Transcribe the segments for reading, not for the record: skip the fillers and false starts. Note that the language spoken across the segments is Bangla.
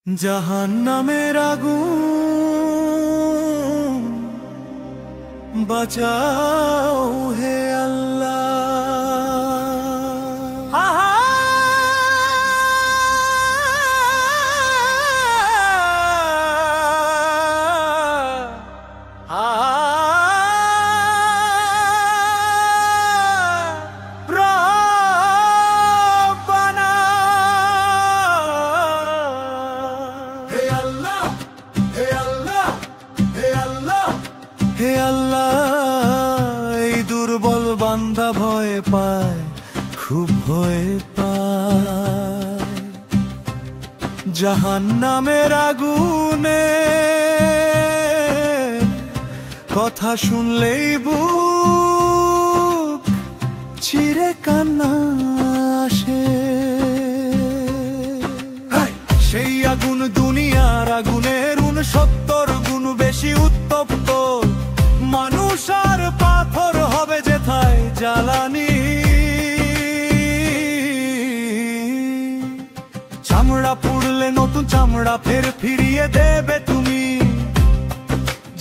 জাহান্নামের আগুন বাঁচাও হে আল্লাহ। হে আল্লাহ, এই দুর্বল বান্দা ভয় পায়, খুব ভয় পায়। জাহান্নামের আগুনে কথা শুনলেই বুক চিরে কান্না আসে। সেই আগুন দুনিয়ার আগুনের 69 গুণ বেশি উত্তপ্ত। মানুষ আর পাথর হবে যেথায় জ্বালানি। চামড়া পুড়লে নতুন চামড়া ফের ফিরিয়ে দেবে তুমি,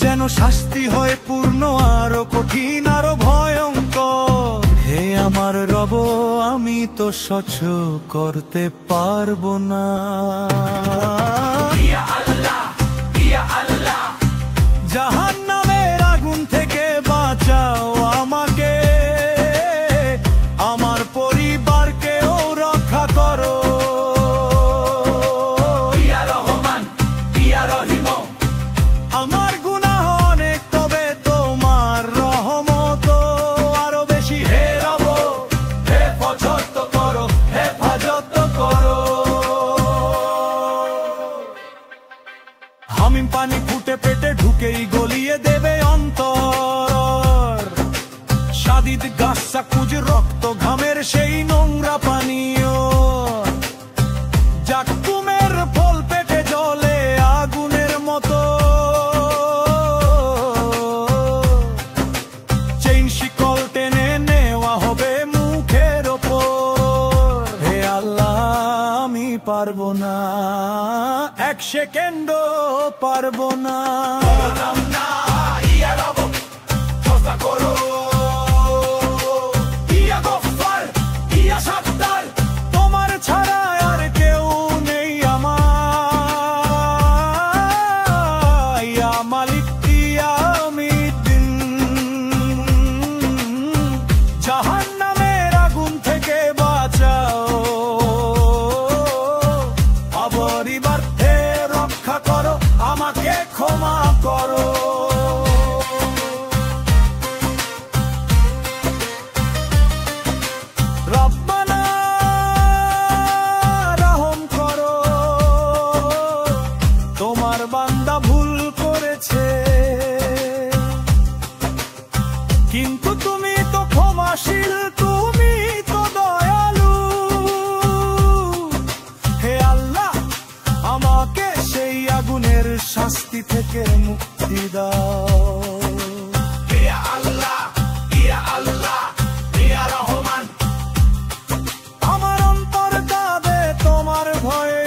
যেন শাস্তি হয় পূর্ণ আরো কঠিন আরো ভয়ঙ্কর। হে আমার রব, আমি তো সহ্য করতে পারবো না। ইয়া আল্লাহ, ইয়া আল্লাহ, জাহান্নামের আগুন থেকে বাঁচাও আমাকে, আমার পরিবারকেও রক্ষা করো। ইয়া রহমান, ইয়া রহিম, আমার গুনাহ অনেক, তবে তোমার রহমত আরো বেশি। হে রব, হেফাজত করো, হেফাজত করো। হামিম পানি ফুটে পেটে ঢুকেই গলিয়ে দেবে অন্তর। সাদিদ গাছা কুজ রক্ত ঘামের সেই নোংরা পানীয়। জাকুমের ফল পেটে জলে আগুনের মতো। চেইন শিকল টেনে নেওয়া হবে মুখের ওপর। হে আল্লাহ, আমি পারবো না, এক সেকেন্ডও পারবো না। ইয়া রব, ক্ষমা করো। ইয়া গফফার, ইয়া সাত্তার, তোমার ছাড়া আর কেউ নেই আমার। ইয়া মালিক, ইয়া আমিদ্দিন, জাহান্নামের আগুন থেকে বাঁচাও, পরিবারকে রক্ষা করো, আমাকে ক্ষমা করো। রব্বানা রহম করো, তোমার বান্দা ভুল করেছে, কিন্তু তুমি তো ক্ষমাশীল, তুমি তো দয়ালু। হে আল্লাহ, আমাকে সেই আগুনের শাস্তি থেকে মুক্তি দাও। ইয়া আল্লাহ, ইয়া আল্লাহ, ইয়া রহমান, আমার অন্তর কাঁদে তোমার ভয়ে।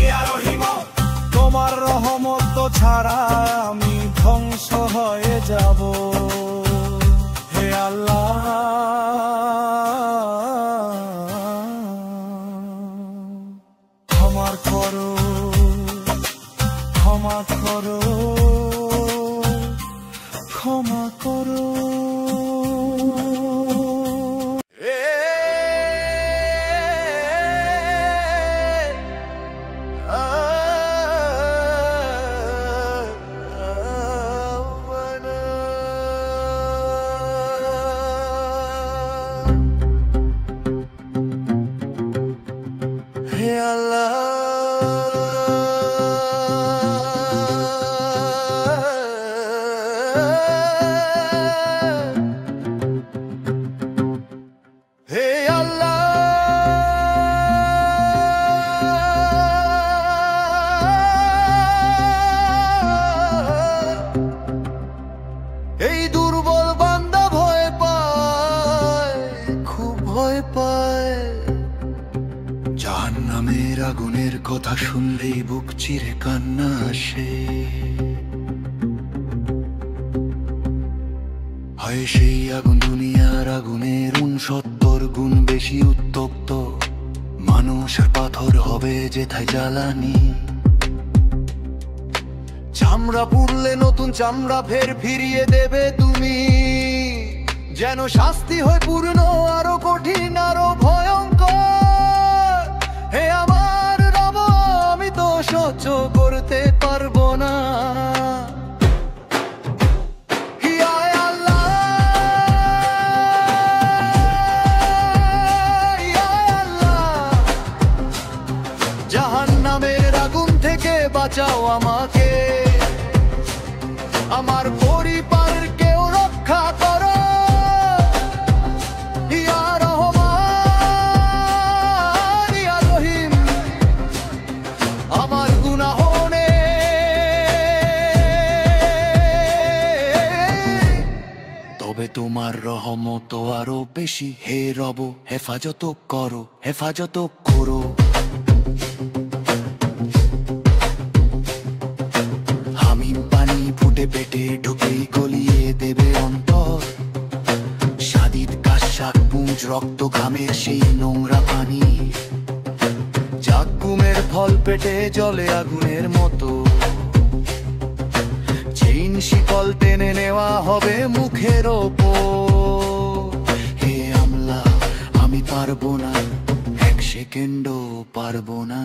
ইয়া রহিম, তোমার রহমত ছাড়া আমি ধ্বংস হয়ে যাব। হে আল্লাহ, ক্ষমা করো, ক্ষমা করো, ক্ষমা করো। হে আল্লাহ, হে আল্লাহ, এই দুর্বল বান্দা ভয় পায়, খুব ভয় পায়। জাহান্নামের আগুনের কথা শুনলেই বুক চিরে কান্না আসে। হয় সেই আগুন দুনিয়ার আগুনের 69 গুণ বেশি উত্তপ্ত। মানুষ আর পাথর হবে যেথায় জ্বালানি। চামড়া পুড়লে নতুন চামড়া ফের ফিরিয়ে দেবে তুমি, যেন শাস্তি হয় পূর্ণ আরো কঠিন আরো ভয়ঙ্কর। হে আমার রব, আমি তো সহ্য করতে পারবো না। জাহান্নামের আগুন থেকে বাঁচাও আমাকে, আমার পরিবারকেও রক্ষা করো। ইয়া রহমান ইয়া রহিম, আমার গুনাহ তবে তোমার রহমত আরো বেশি। হে রব, হেফাজত করো, হেফাজত করো। ফুটে পেটে ঢুকেই গলিয়ে দেবে অন্তর। সাদিদ কাশাক পুঁজ রক্ত ঘামের সেই নোংরা পানি। জাক্কুমের ফল পেটে জলে আগুনের মতো। চেইন শিকল টেনে নেওয়া হবে মুখের ওপর। হে আমলা, আমি পারবো না, 1 সেকেন্ডও পারবো না।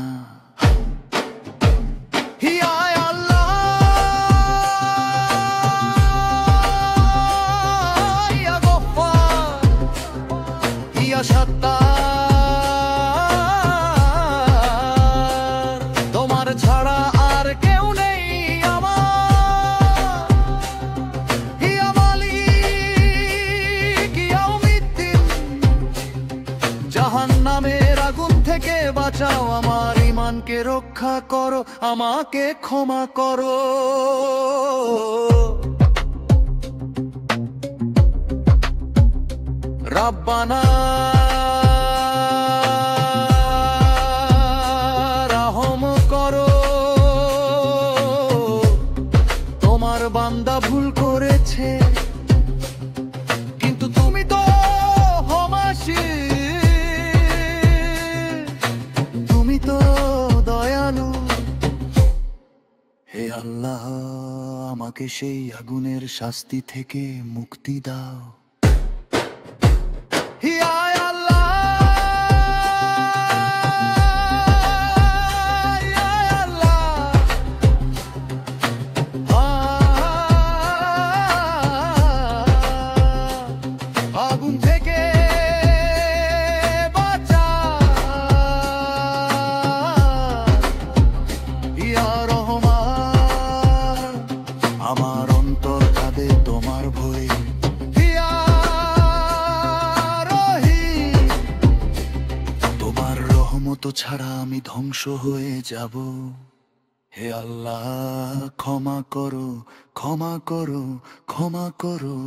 তোমার ছাড়া আর কেউ নেই আমার। ইয়া মালিক ইয়া উমিদ্দিন, জাহান্নামের আগুন থেকে বাঁচাও, আমার ঈমানকে রক্ষা করো, আমাকে ক্ষমা করো। রাব্বানা রহম করো, তোমার বান্দা ভুল করেছে, কিন্তু তুমি তো ক্ষমাশীল, তুমি তো দয়ালু। হে আল্লাহ, আমাকে সেই আগুনের শাস্তি থেকে মুক্তি দাও। আগুন থেকে বাঁচা, ইয়া রহমান, আমার অন্তর কাঁদে তোমার ভয়ে। ইয়া রহিম, তোমার রহমত ছাড়া আমি ধ্বংস হয়ে যাব। হে আল্লাহ, ক্ষমা করো, ক্ষমা করো, ক্ষমা করো।